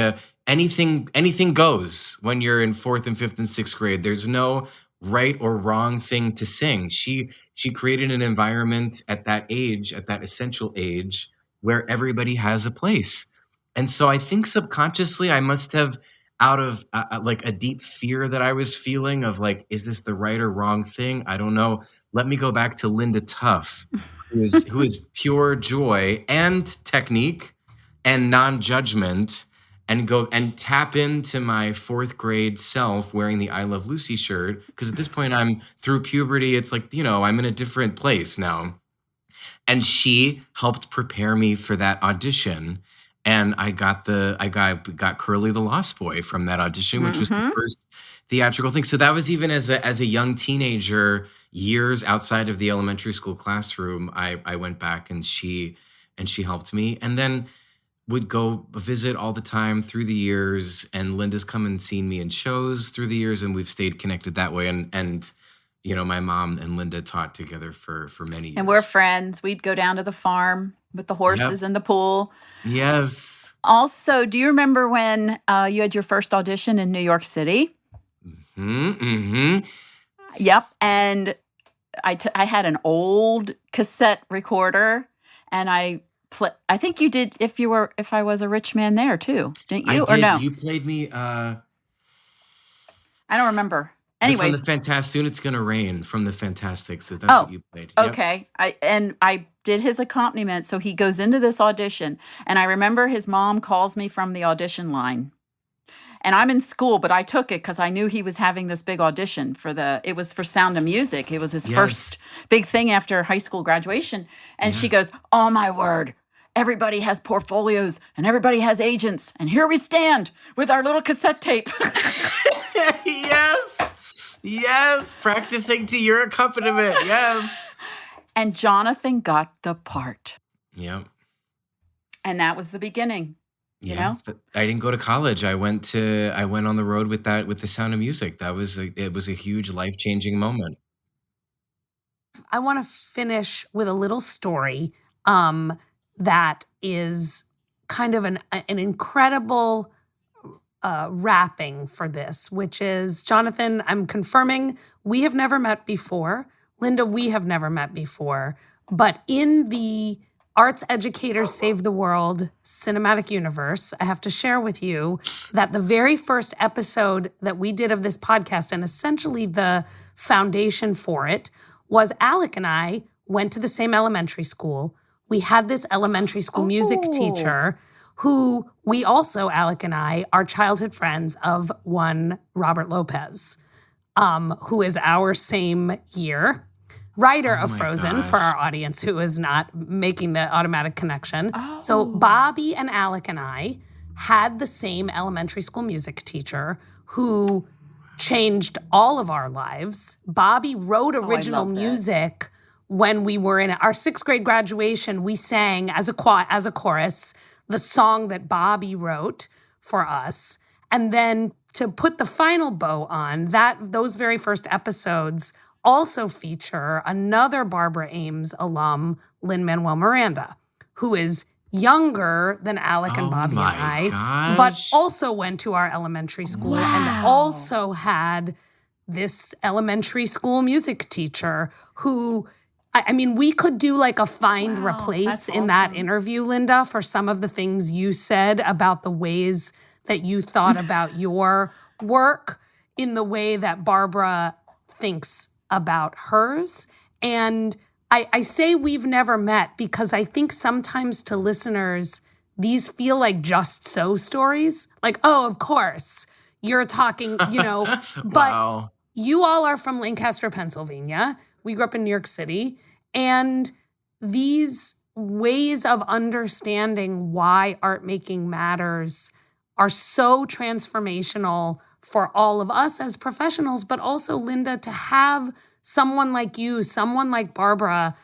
anything goes when you're in fourth and fifth and sixth grade. There's no right or wrong thing to sing. She created an environment at that age, at that essential age, where everybody has a place. And so I think subconsciously I must have, out of like a deep fear that I was feeling of like, is this the right or wrong thing? I don't know. Let me go back to Linda Tuff, who is pure joy and technique and non-judgment, and go and tap into my fourth grade self wearing the I Love Lucy shirt. Because at this point I'm through puberty. It's like, I'm in a different place now. And she helped prepare me for that audition. And I got Curly the Lost Boy from that audition, which was the first theatrical thing. So that was even as a young teenager, years outside of the elementary school classroom, I went back and she helped me. And then would go visit all the time through the years, and Linda's come and seen me in shows through the years, and we've stayed connected that way. And my mom and Linda taught together for many years. And we're friends. We'd go down to the farm with the horses in the pool. Yes. Also, do you remember when you had your first audition in New York City? Mm-hmm. Yep. And I had an old cassette recorder, and I think you did If I Was a Rich Man there too, didn't you? I Or did. no? You played me. I don't remember. Anyways, from the Soon It's Gonna Rain from the Fantastics. That's what you played. Yep. Okay. I did his accompaniment. So he goes into this audition, and I remember his mom calls me from the audition line. And I'm in school, but I took it because I knew he was having this big audition it was for Sound of Music. It was his first big thing after high school graduation. And she goes, "Oh my word. Everybody has portfolios and everybody has agents. And here we stand with our little cassette tape." Yes. Practicing to your accompaniment. Yes. And Jonathan got the part. Yep. And that was the beginning. You know? I didn't go to college. I went on the road with the Sound of Music. It was a huge life-changing moment. I want to finish with a little story that is kind of an incredible wrapping for this, which is, Jonathan, I'm confirming we have never met before. Linda, we have never met before. But in the Arts Educators Save the World cinematic universe, I have to share with you that the very first episode that we did of this podcast, and essentially the foundation for it, was Alec and I went to the same elementary school. We had this elementary school music teacher who we also, Alec and I, are childhood friends of one Robert Lopez, who is our same year. Writer of Frozen, for our audience who is not making the automatic connection. So Bobby and Alec and I had the same elementary school music teacher who changed all of our lives. Bobby wrote original music when we were in our sixth grade graduation. We sang as a chorus the song that Bobby wrote for us. And then to put the final bow on, those very first episodes also feature another Barbara Ames alum, Lin-Manuel Miranda, who is younger than Alec and Bobby and I, but also went to our elementary school and also had this elementary school music teacher who, I mean, we could do like a find replace in that interview, Linda, for some of the things you said about the ways that you thought about your work in the way that Barbara thinks about hers. And I say we've never met because I think sometimes to listeners, these feel like just so stories. Like, oh, of course, you're talking, but you all are from Lancaster, Pennsylvania. We grew up in New York City. And these ways of understanding why art making matters are so transformational for all of us as professionals, but also, Linda, to have someone like you, someone like Barbara,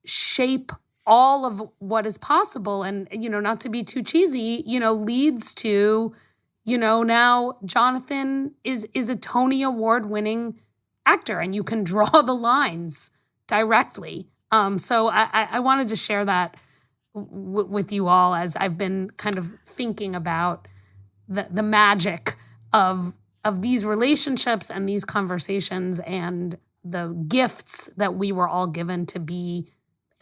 shape all of what is possible. And, not to be too cheesy, leads to, now Jonathan is a Tony Award winning actor, and you can draw the lines directly. So I wanted to share that with you all as I've been kind of thinking about the magic of these relationships and these conversations and the gifts that we were all given to be,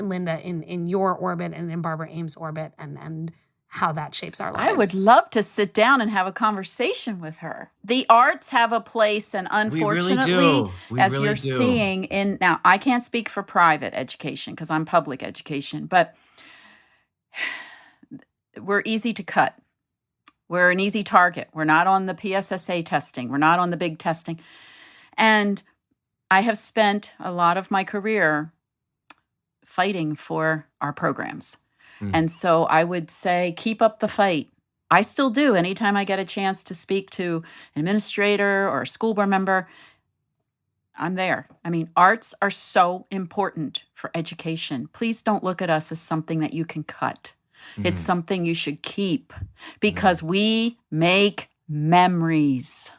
Linda, in your orbit and in Barbara Ames' orbit, and how that shapes our lives. I would love to sit down and have a conversation with her. The arts have a place, and unfortunately, we really you're do. seeing now, I can't speak for private education because I'm public education, but we're easy to cut. We're an easy target. We're not on the PSSA testing. We're not on the big testing. And I have spent a lot of my career fighting for our programs. And so I would say, keep up the fight. I still do. Anytime I get a chance to speak to an administrator or a school board member, I'm there. I mean, arts are so important for education. Please don't look at us as something that you can cut. It's something you should keep because we make memories.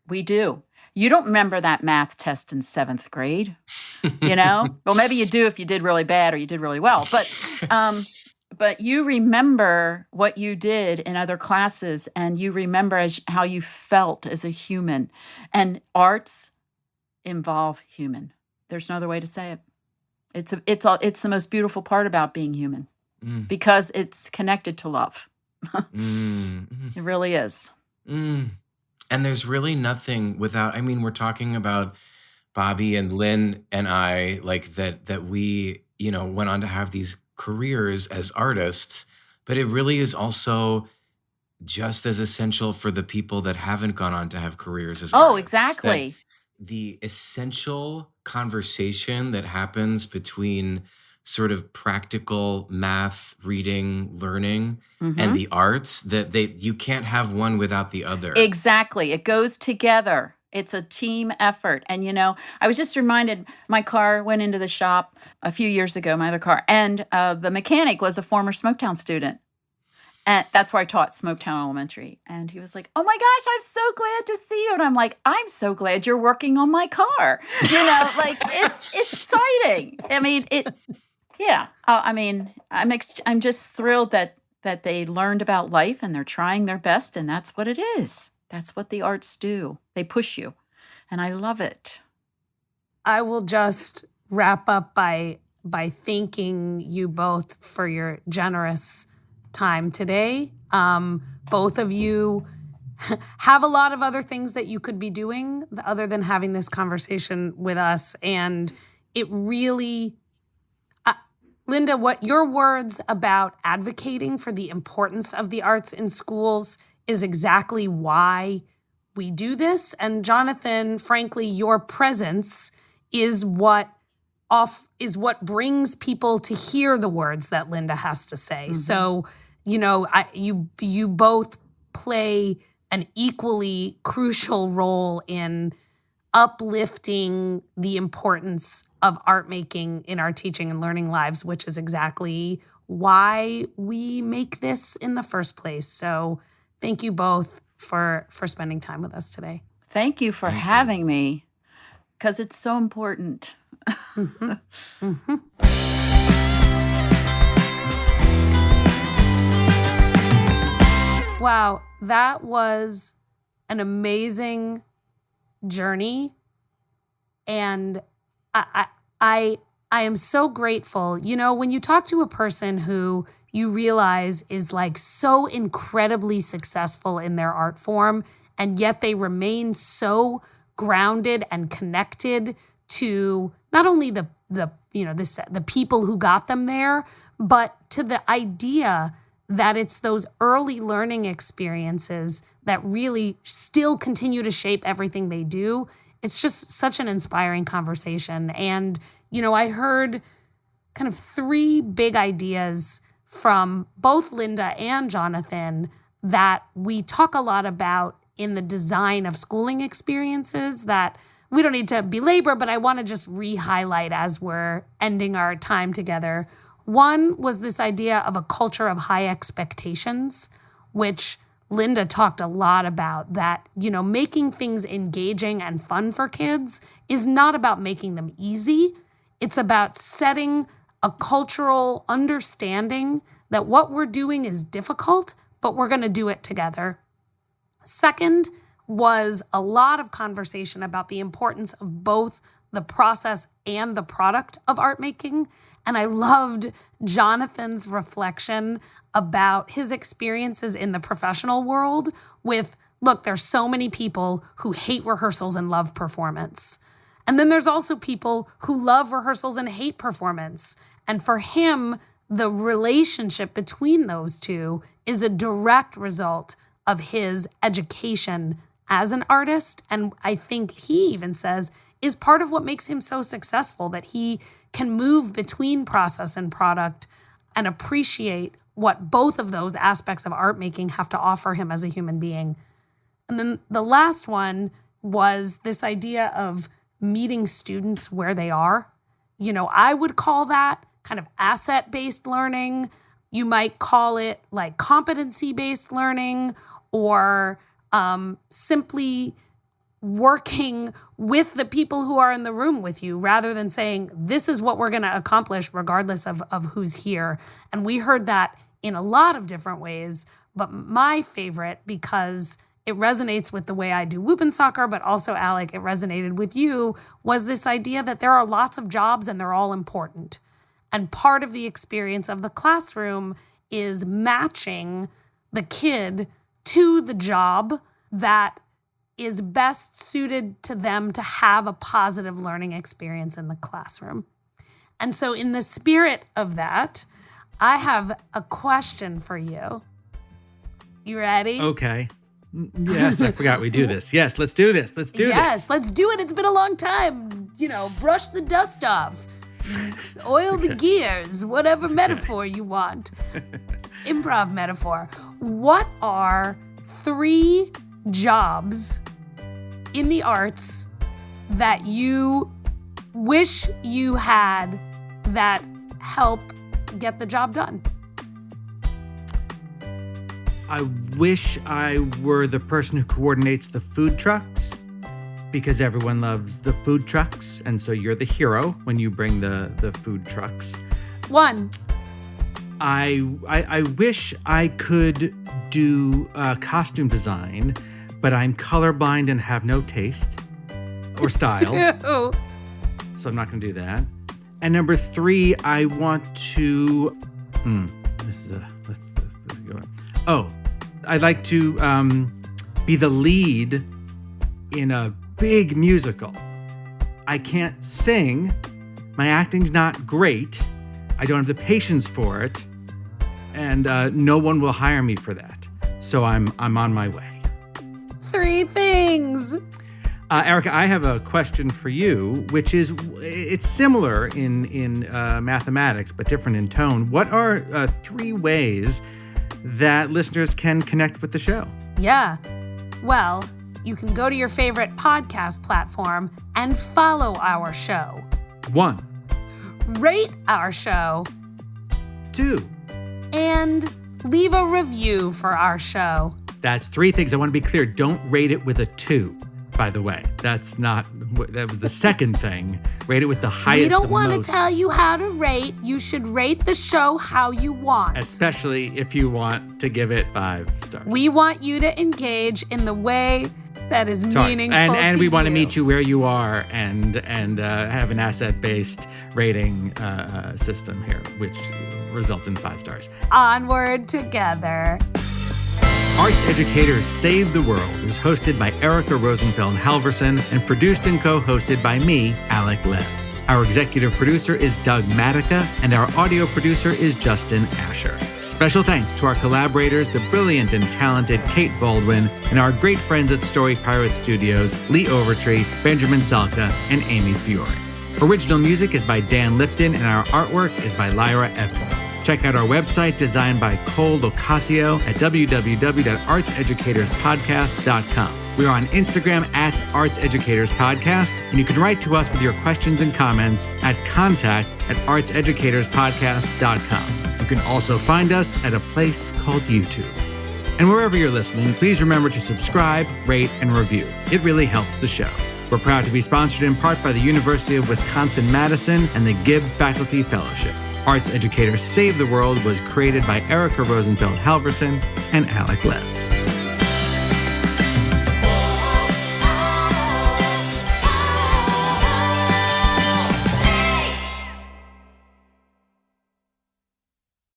We do. You don't remember that math test in 7th grade, Well, maybe you do if you did really bad or you did really well. But you remember what you did in other classes, and you remember how you felt as a human. And arts involve human. There's no other way to say it. It's the most beautiful part about being human because it's connected to love. It really is. And there's really nothing without, we're talking about Bobby and Lynn and I, like that we, went on to have these careers as artists, but it really is also just as essential for the people that haven't gone on to have careers as artists. Oh, exactly. The essential conversation that happens between sort of practical math, reading, learning, and the arts, that you can't have one without the other. Exactly. It goes together. It's a team effort. And, I was just reminded, my car went into the shop a few years ago, my other car, and the mechanic was a former Smoketown student. And that's where I taught Smoketown Elementary. And he was like, "Oh my gosh, I'm so glad to see you." And I'm like, "I'm so glad you're working on my car." It's exciting. Yeah. I'm just thrilled that they learned about life and they're trying their best, and that's what it is. That's what the arts do. They push you, and I love it. I will just wrap up by thanking you both for your generous time today. Both of you have a lot of other things that you could be doing other than having this conversation with us, and it really... Linda, what your words about advocating for the importance of the arts in schools is exactly why we do this. And Jonathan, frankly, your presence is what brings people to hear the words that Linda has to say. So, you both play an equally crucial role in uplifting the importance of art making in our teaching and learning lives, which is exactly why we make this in the first place. So thank you both for spending time with us today. Thank you for having me, because it's so important. Wow, that was an amazing journey, and I am so grateful. When you talk to a person who you realize is like so incredibly successful in their art form, and yet they remain so grounded and connected to not only the people who got them there, but to the idea that it's those early learning experiences that really still continue to shape everything they do. It's just such an inspiring conversation. And, I heard kind of 3 big ideas from both Linda and Jonathan that we talk a lot about in the design of schooling experiences that we don't need to belabor, but I want to just re-highlight as we're ending our time together. One was this idea of a culture of high expectations, which Linda talked a lot about, that, making things engaging and fun for kids is not about making them easy. It's about setting a cultural understanding that what we're doing is difficult, but we're going to do it together. Second was a lot of conversation about the importance of both the process and the product of art making. And I loved Jonathan's reflection about his experiences in the professional world with, look, there's so many people who hate rehearsals and love performance. And then there's also people who love rehearsals and hate performance. And for him, the relationship between those two is a direct result of his education as an artist. And I think he even says is part of what makes him so successful, that he can move between process and product and appreciate what both of those aspects of art making have to offer him as a human being. And then the last one was this idea of meeting students where they are. I would call that kind of asset-based learning. You might call it like competency-based learning, or simply working with the people who are in the room with you, rather than saying, this is what we're going to accomplish regardless of who's here. And we heard that in a lot of different ways, but my favorite, because it resonates with the way I do whoop and soccer, but also, Alec, it resonated with you, was this idea that there are lots of jobs and they're all important. And part of the experience of the classroom is matching the kid to the job that is best suited to them to have a positive learning experience in the classroom. And so in the spirit of that, I have a question for you. You ready? Okay. Yes, I forgot we do this. Yes, let's do this. Let's do this. Yes, let's do it. It's been a long time. Brush the dust off. Oil the gears, whatever metaphor you want. Improv metaphor. What are 3 jobs in the arts that you wish you had that help get the job done? I wish I were the person who coordinates the food trucks, because everyone loves the food trucks, and so you're the hero when you bring the food trucks. 1. I wish I could do costume design, but I'm colorblind and have no taste or style. 2. So I'm not going to do that. And number 3, I want to. Let's go. Oh, I'd like to be the lead in a big musical. I can't sing. My acting's not great. I don't have the patience for it, and no one will hire me for that. So I'm on my way. 3 things. Erica, I have a question for you, which is, it's similar in mathematics, but different in tone. What are 3 ways that listeners can connect with the show? Yeah. Well, you can go to your favorite podcast platform and follow our show. 1. Rate our show. 2. And leave a review for our show. That's 3 things. I want to be clear. Don't rate it with a 2, by the way. That was the second thing. Rate it with the highest. We don't want to tell you how to rate. You should rate the show how you want. Especially if you want to give it 5 stars. We want you to engage in the way that is meaningful and we want to you. meet you where you are and have an asset-based rating system here, which results in 5 stars. Onward together. Arts Educators Save the World is hosted by Erica Rosenfeld Halverson and produced and co-hosted by me, Alec Lev. Our executive producer is Doug Matica, and our audio producer is Justin Asher. Special thanks to our collaborators, the brilliant and talented Kate Baldwin, and our great friends at Story Pirate Studios, Lee Overtree, Benjamin Salka, and Amy Fiore. Original music is by Dan Lipton, and our artwork is by Lyra Evans. Check out our website designed by Cole Locasio at www.artseducatorspodcast.com. We are on Instagram at Arts Educators Podcast, and you can write to us with your questions and comments at contact@artseducatorspodcast.com. You can also find us at a place called YouTube. And wherever you're listening, please remember to subscribe, rate, and review. It really helps the show. We're proud to be sponsored in part by the University of Wisconsin-Madison and the Gibb Faculty Fellowship. Arts Educators Save the World was created by Erica Rosenfeld Halverson and Alec Lev.